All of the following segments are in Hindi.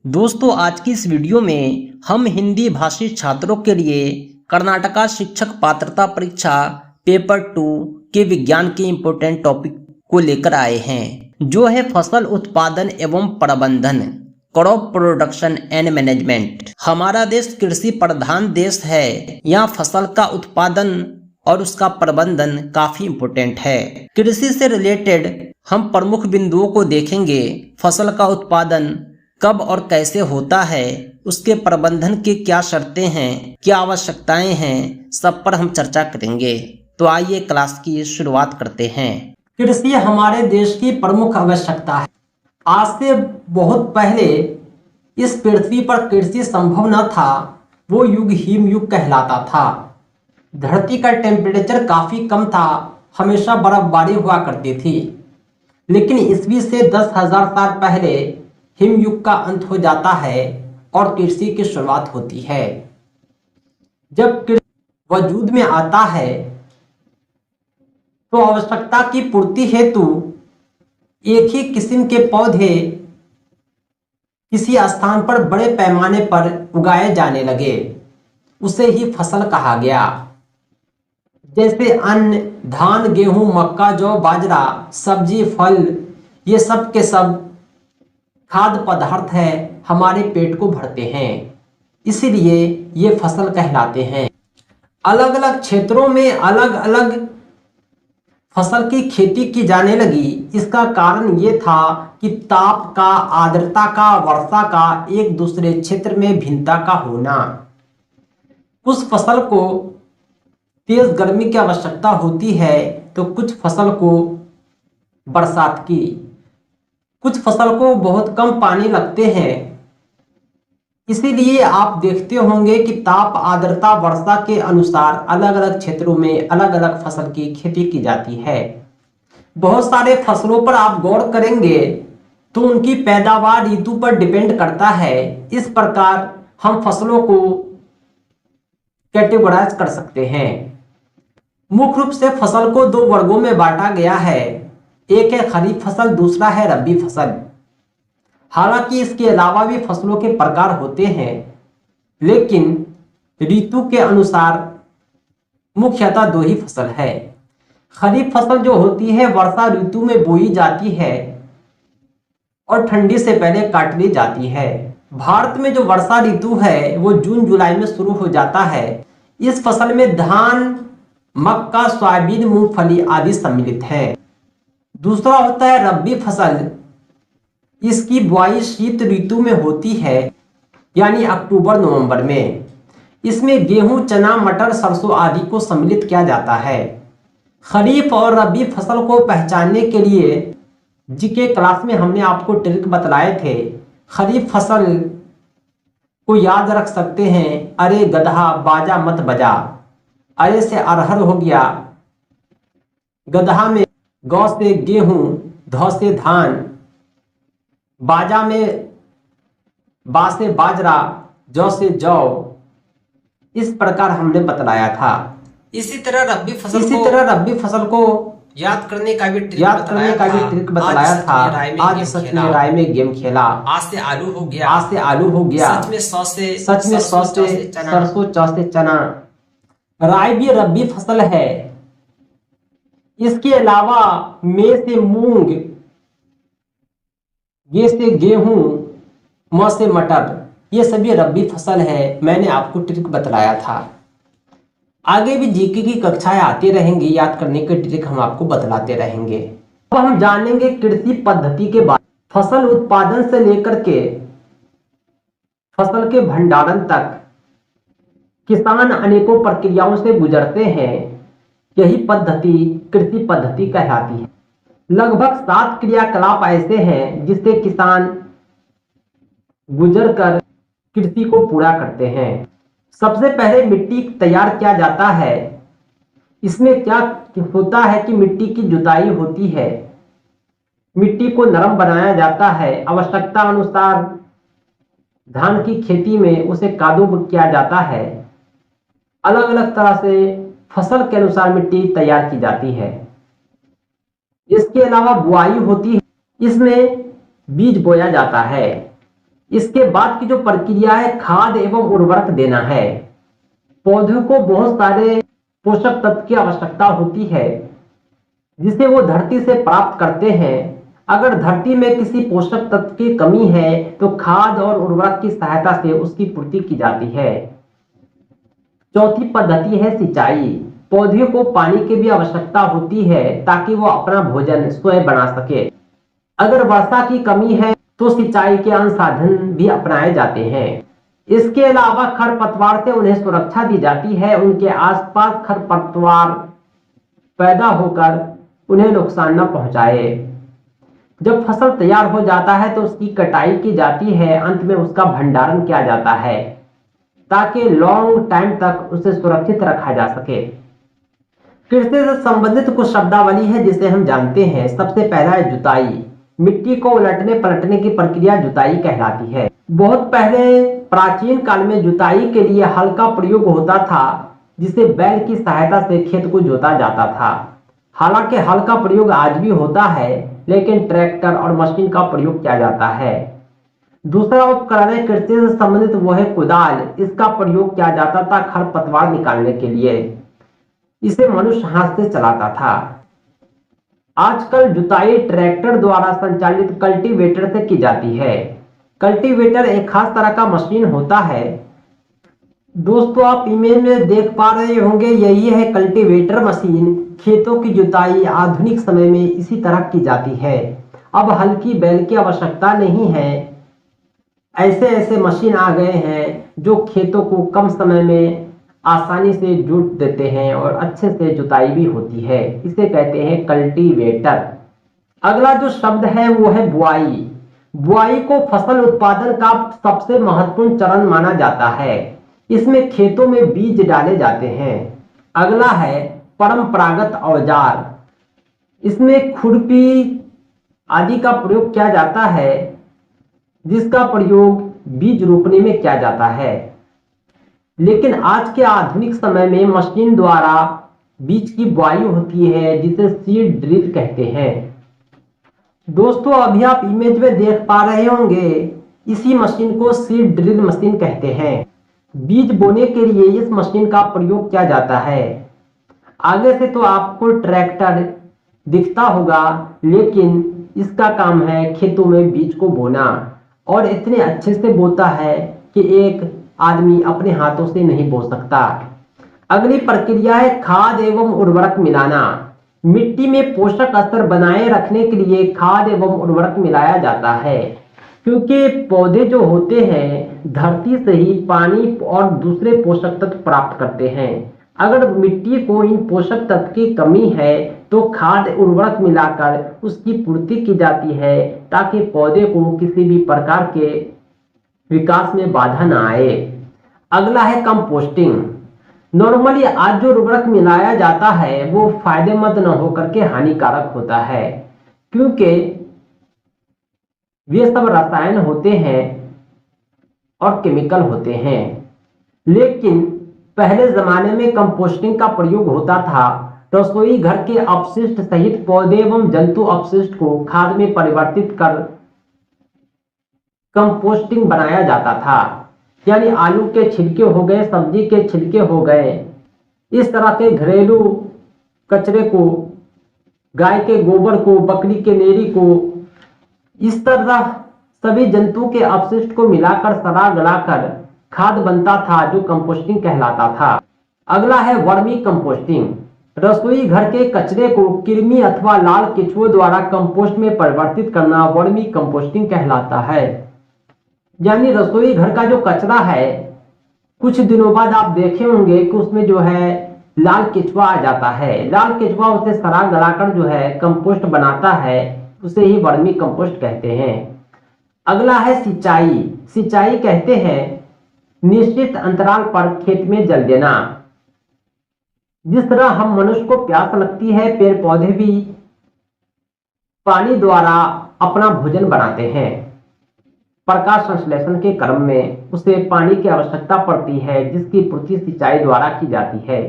दोस्तों, आज की इस वीडियो में हम हिंदी भाषी छात्रों के लिए कर्नाटका शिक्षक पात्रता परीक्षा पेपर 2 के विज्ञान के इम्पोर्टेंट टॉपिक को लेकर आए हैं, जो है फसल उत्पादन एवं प्रबंधन, क्रॉप प्रोडक्शन एंड मैनेजमेंट। हमारा देश कृषि प्रधान देश है। यहाँ फसल का उत्पादन और उसका प्रबंधन काफी इम्पोर्टेंट है। कृषि से रिलेटेड हम प्रमुख बिंदुओं को देखेंगे। फसल का उत्पादन कब और कैसे होता है, उसके प्रबंधन की क्या शर्तें हैं, क्या आवश्यकताएं हैं, सब पर हम चर्चा करेंगे। तो आइए क्लास की शुरुआत करते हैं। कृषि हमारे देश की प्रमुख आवश्यकता है। आज से बहुत पहले इस पृथ्वी पर कृषि संभव न था। वो युग हिम युग कहलाता था। धरती का टेम्परेचर काफी कम था, हमेशा बर्फबारी हुआ करती थी। लेकिन ईस्वी से 10,000 साल पहले हिमयुग का अंत हो जाता है और कृषि की शुरुआत होती है। जब कृषि वजूद में आता है तो आवश्यकता की पूर्ति हेतु एक ही किस्म के पौधे किसी स्थान पर बड़े पैमाने पर उगाए जाने लगे। उसे ही फसल कहा गया। जैसे अन्न, धान, गेहूं, मक्का, जौ, बाजरा, सब्जी, फल, ये सब के सब खाद्य पदार्थ है, हमारे पेट को भरते हैं, इसीलिए ये फसल कहलाते हैं। अलग अलग क्षेत्रों में अलग अलग फसल की खेती की जाने लगी। इसका कारण ये था कि ताप का, आर्द्रता का, वर्षा का एक दूसरे क्षेत्र में भिन्नता का होना। कुछ फसल को तेज गर्मी की आवश्यकता होती है तो कुछ फसल को बरसात की, कुछ फसल को बहुत कम पानी लगते हैं। इसीलिए आप देखते होंगे कि ताप, आर्द्रता, वर्षा के अनुसार अलग अलग क्षेत्रों में अलग अलग फसल की खेती की जाती है। बहुत सारे फसलों पर आप गौर करेंगे तो उनकी पैदावार ऋतु पर डिपेंड करता है। इस प्रकार हम फसलों को कैटेगराइज कर सकते हैं। मुख्य रूप से फसल को दो वर्गों में बांटा गया है। एक है खरीफ फसल, दूसरा है रबी फसल। हालांकि इसके अलावा भी फसलों के प्रकार होते हैं, लेकिन ऋतु के अनुसार मुख्यतः दो ही फसल है। खरीफ फसल जो होती है वर्षा ऋतु में बोई जाती है और ठंडी से पहले काट ली जाती है। भारत में जो वर्षा ऋतु है वो जून जुलाई में शुरू हो जाता है। इस फसल में धान, मक्का, सोयाबीन, मूंगफली आदि सम्मिलित है। दूसरा होता है रबी फसल। इसकी बुआई शीत ऋतु में होती है, यानी अक्टूबर नवंबर में। इसमें गेहूं, चना, मटर, सरसों आदि को सम्मिलित किया जाता है। खरीफ और रबी फसल को पहचानने के लिए जीके क्लास में हमने आपको ट्रिक बतलाए थे। खरीफ फसल को याद रख सकते हैं, अरे गधा बाजा मत बजा। अरे से अरहर हो गया, गधा में गौ से गेहूं, धौ से धान, बाजा में बा से बाजरा, जौ से जौ। इस प्रकार हमने बतलाया था। इसी तरह रबी फसल को याद करने का भी ट्रिक बताया था। आज सच में राय में गेम खेला। आज से आलू हो गया। सच में सौ से सरसों, चौ से चना। राय भी रबी फसल है। इसके अलावा मे से मूंग, गे से गेहूं, म से मटर, ये सभी रबी फसल है। मैंने आपको ट्रिक बतलाया था। आगे भी जीके की कक्षाएं आती रहेंगी, याद करने के ट्रिक हम आपको बतलाते रहेंगे। अब हम जानेंगे कृषि पद्धति के बारे में। फसल उत्पादन से लेकर के फसल के भंडारण तक किसान अनेकों प्रक्रियाओं से गुजरते हैं। यही पद्धति कृषि पद्धति कहलाती है। लगभग 7 क्रियाकलाप ऐसे हैं जिससे किसान गुजर कर कृषि को पूरा करते हैं। सबसे पहले मिट्टी तैयार किया जाता है। इसमें क्या होता है कि मिट्टी की जुताई होती है, मिट्टी को नरम बनाया जाता है। आवश्यकता अनुसार धान की खेती में उसे कादो किया जाता है। अलग अलग तरह से फसल के अनुसार मिट्टी तैयार की जाती है। इसके अलावा बुआई होती है। इसमें बीज बोया जाता है। इसके बाद की जो प्रक्रिया है खाद एवं उर्वरक देना है। पौधों को बहुत सारे पोषक तत्व की आवश्यकता होती है जिसे वो धरती से प्राप्त करते हैं। अगर धरती में किसी पोषक तत्व की कमी है तो खाद और उर्वरक की सहायता से उसकी पूर्ति की जाती है। चौथी पद्धति है सिंचाई। पौधे को पानी की भी आवश्यकता होती है ताकि वो अपना भोजन स्वयं बना सके। अगर वर्षा की कमी है तो सिंचाई के अन्य साधन भी अपनाए जाते हैं। इसके अलावा खरपतवार से उन्हें सुरक्षा दी जाती है, उनके आसपास खरपतवार पैदा होकर उन्हें नुकसान न पहुंचाए। जब फसल तैयार हो जाता है तो उसकी कटाई की जाती है, अंत में उसका भंडारण किया जाता है ताकि लॉन्ग टाइम तक उसे सुरक्षित रखा जा सके। कृषि से संबंधित कुछ शब्दावली है जिसे हम जानते हैं। सबसे पहला है जुताई। मिट्टी को उलटने पलटने की प्रक्रिया जुताई कहलाती है। बहुत पहले प्राचीन काल में जुताई के लिए हल का प्रयोग होता था जिसे बैल की सहायता से खेत को जोता जाता था। हालांकि हल का प्रयोग आज भी होता है लेकिन ट्रैक्टर और मशीन का प्रयोग किया जाता है। दूसरा उपकरण है कृषि से संबंधित, वो है कुदाल। इसका प्रयोग किया जाता था खरपतवार निकालने के लिए। इसे मनुष्य हाथ से चलाता था। आजकल जुताई ट्रैक्टर द्वारा संचालित कल्टीवेटर से की जाती है। कल्टीवेटर एक खास तरह का मशीन होता है। दोस्तों आप इमेज में देख पा रहे होंगे, यही है कल्टीवेटर मशीन। खेतों की जुताई आधुनिक समय में इसी तरह की जाती है। अब हल की बैल की आवश्यकता नहीं है। ऐसे ऐसे मशीन आ गए हैं जो खेतों को कम समय में आसानी से जोत देते हैं और अच्छे से जुताई भी होती है। इसे कहते हैं कल्टीवेटर। अगला जो शब्द है वो है बुआई। बुआई को फसल उत्पादन का सबसे महत्वपूर्ण चरण माना जाता है। इसमें खेतों में बीज डाले जाते हैं। अगला है परंपरागत औजार। इसमें खुरपी आदि का प्रयोग किया जाता है जिसका प्रयोग बीज रोपने में किया जाता है। लेकिन आज के आधुनिक समय में मशीन द्वारा बीज की बुआई होती है जिसे सीड ड्रिल कहते हैं। दोस्तों अभी आप इमेज में देख पा रहे होंगे, इसी मशीन को सीड ड्रिल मशीन कहते हैं। बीज बोने के लिए इस मशीन का प्रयोग किया जाता है। आगे से तो आपको ट्रैक्टर दिखता होगा लेकिन इसका काम है खेतों में बीज को बोना और इतने अच्छे से बोता है कि एक आदमी अपने हाथों से नहीं बो सकता। अगली प्रक्रिया है खाद एवं उर्वरक मिलाना। मिट्टी में पोषक स्तर बनाए रखने के लिए खाद एवं उर्वरक मिलाया जाता है क्योंकि पौधे जो होते हैं धरती से ही पानी और दूसरे पोषक तत्व प्राप्त करते हैं। अगर मिट्टी को इन पोषक तत्व की कमी है तो खाद उर्वरक मिलाकर उसकी पूर्ति की जाती है ताकि पौधे को किसी भी प्रकार के विकास में बाधा न आए। अगला है कंपोस्टिंग। नॉर्मली आज जो उर्वरक मिलाया जाता है वो फायदेमंद न होकर के हानिकारक होता है क्योंकि वे सब रसायन होते हैं और केमिकल होते हैं। लेकिन पहले जमाने में कंपोस्टिंग का प्रयोग होता था। रसोई घर के अपशिष्ट सहित पौधे एवं जंतु अपशिष्ट को खाद में परिवर्तित कर कंपोस्टिंग बनाया जाता था। यानी आलू के छिलके हो गए, सब्जी के छिलके हो गए, इस तरह के घरेलू कचरे को, गाय के गोबर को, बकरी के नेरी को, इस तरह सभी जंतु के अपशिष्ट को मिलाकर सड़ा गलाकर खाद बनता था जो कंपोस्टिंग कहलाता था। अगला है वर्मी कंपोस्टिंग। रसोई घर के कचरे को कृमि अथवा लाल केंचुओं द्वारा कंपोस्ट में परिवर्तित करना वर्मी कंपोस्टिंग कहलाता है। यानी रसोई घर का जो कचरा है कुछ दिनों बाद आप देखे होंगे कि उसमें जो है लाल केंचुआ आ जाता है। लाल केंचुआ उसे सड़ा गलाकर जो है कंपोस्ट बनाता है, उसे ही वर्मी कंपोस्ट कहते हैं। अगला है सिंचाई। सिंचाई कहते हैं निश्चित अंतराल पर खेत में जल देना। जिस तरह हम मनुष्य को प्यास लगती है, पेड़ पौधे भी पानी द्वारा अपना भोजन बनाते हैं। प्रकाश संश्लेषण के क्रम में उसे पानी की आवश्यकता पड़ती है जिसकी पूर्ति सिंचाई द्वारा की जाती है।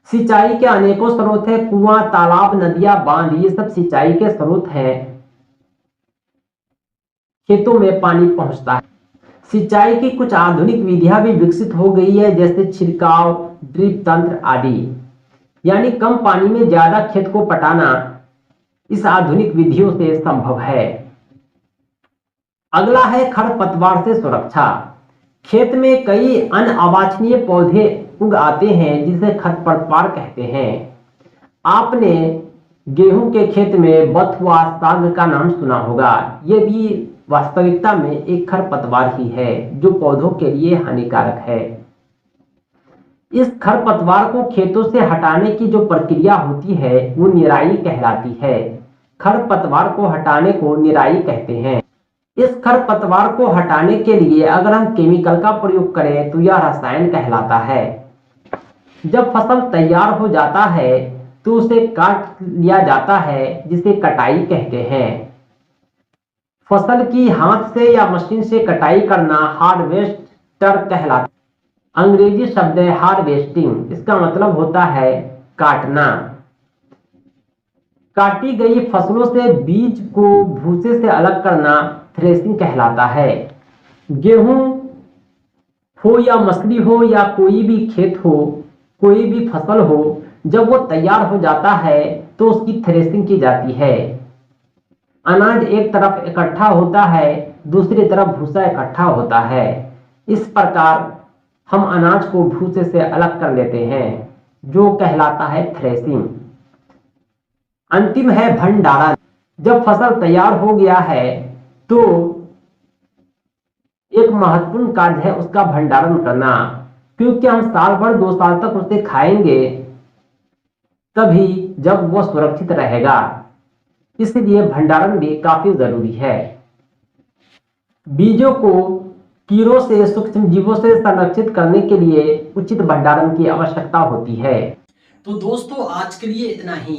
सिंचाई के अनेकों स्रोत हैं, कुआं, तालाब, नदियां, बांध, ये सब सिंचाई के स्रोत हैं। खेतों में पानी पहुंचता है। सिंचाई की कुछ आधुनिक विधियां भी विकसित हो गई है, जैसे छिड़काव, ड्रिप तंत्र आदि। यानी कम पानी में ज्यादा खेत को पटाना इस आधुनिक विधियों से संभव है। अगला है खरपतवार से सुरक्षा। खेत में कई अनवांछनीय पौधे उग आते हैं जिसे खरपतवार कहते हैं। आपने गेहूं के खेत में बथुआ साग का नाम सुना होगा। ये भी वास्तविकता में एक खरपतवार ही है जो पौधों के लिए हानिकारक है। इस खरपतवार को खेतों से हटाने की जो प्रक्रिया होती है वो निराई कहलाती है। खरपतवार को हटाने को निराई कहते हैं। इस खरपतवार को हटाने के लिए अगर हम केमिकल का प्रयोग करें तो यह रसायन कहलाता है। जब फसल तैयार हो जाता है तो उसे काट लिया जाता है, जिसे कटाई कहते हैं। फसल की हाथ से या मशीन से कटाई करना हार्वेस्टर कहलाता है। अंग्रेजी शब्द है हार्वेस्टिंग, इसका मतलब होता है काटना। काटी गई फसलों से बीज को भूसे से अलग करना थ्रेसिंग कहलाता है। गेहूं हो या मछली हो या कोई भी खेत हो, कोई भी फसल हो, जब वो तैयार हो जाता है तो उसकी थ्रेसिंग की जाती है। अनाज एक तरफ इकट्ठा होता है, दूसरी तरफ भूसा इकट्ठा होता है। इस प्रकार हम अनाज को भूसे से अलग कर लेते हैं, जो कहलाता है थ्रेसिंग। अंतिम है भंडारण। जब फसल तैयार हो गया है तो एक महत्वपूर्ण कार्य है उसका भंडारण करना, क्योंकि हम साल भर 2 साल तक उसे खाएंगे तभी जब वह सुरक्षित रहेगा। इसलिए भंडारण भी काफी जरूरी है। बीजों को कीड़ों से, सूक्ष्म जीवों से संरक्षित करने के लिए उचित भंडारण की आवश्यकता होती है। तो दोस्तों आज के लिए इतना ही।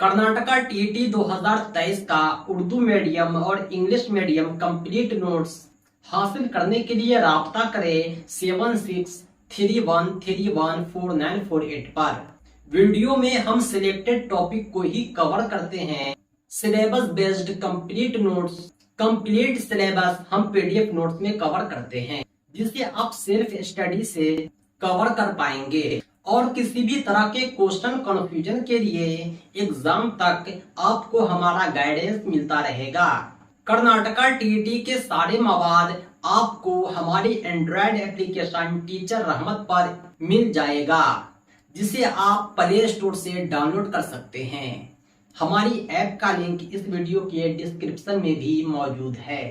कर्नाटका टीईटी 2023 का उर्दू मीडियम और इंग्लिश मीडियम कंप्लीट नोट्स हासिल करने के लिए राब्ता करें 7631314948 पर। वीडियो में हम सिलेक्टेड टॉपिक को ही कवर करते हैं। Syllabus based complete notes, complete syllabus हम पीडीएफ नोट्स में कवर करते हैं, जिसे आप सेल्फ स्टडी से कवर कर पाएंगे। और किसी भी तरह के क्वेश्चन कंफ्यूजन के लिए एग्जाम तक आपको हमारा गाइडेंस मिलता रहेगा। कर्नाटका टीईटी के सारे मवाद आपको हमारी एंड्रॉयड एप्लीकेशन टीचर रहमत पर मिल जाएगा, जिसे आप प्ले स्टोर से डाउनलोड कर सकते हैं। हमारी ऐप का लिंक इस वीडियो के डिस्क्रिप्शन में भी मौजूद है।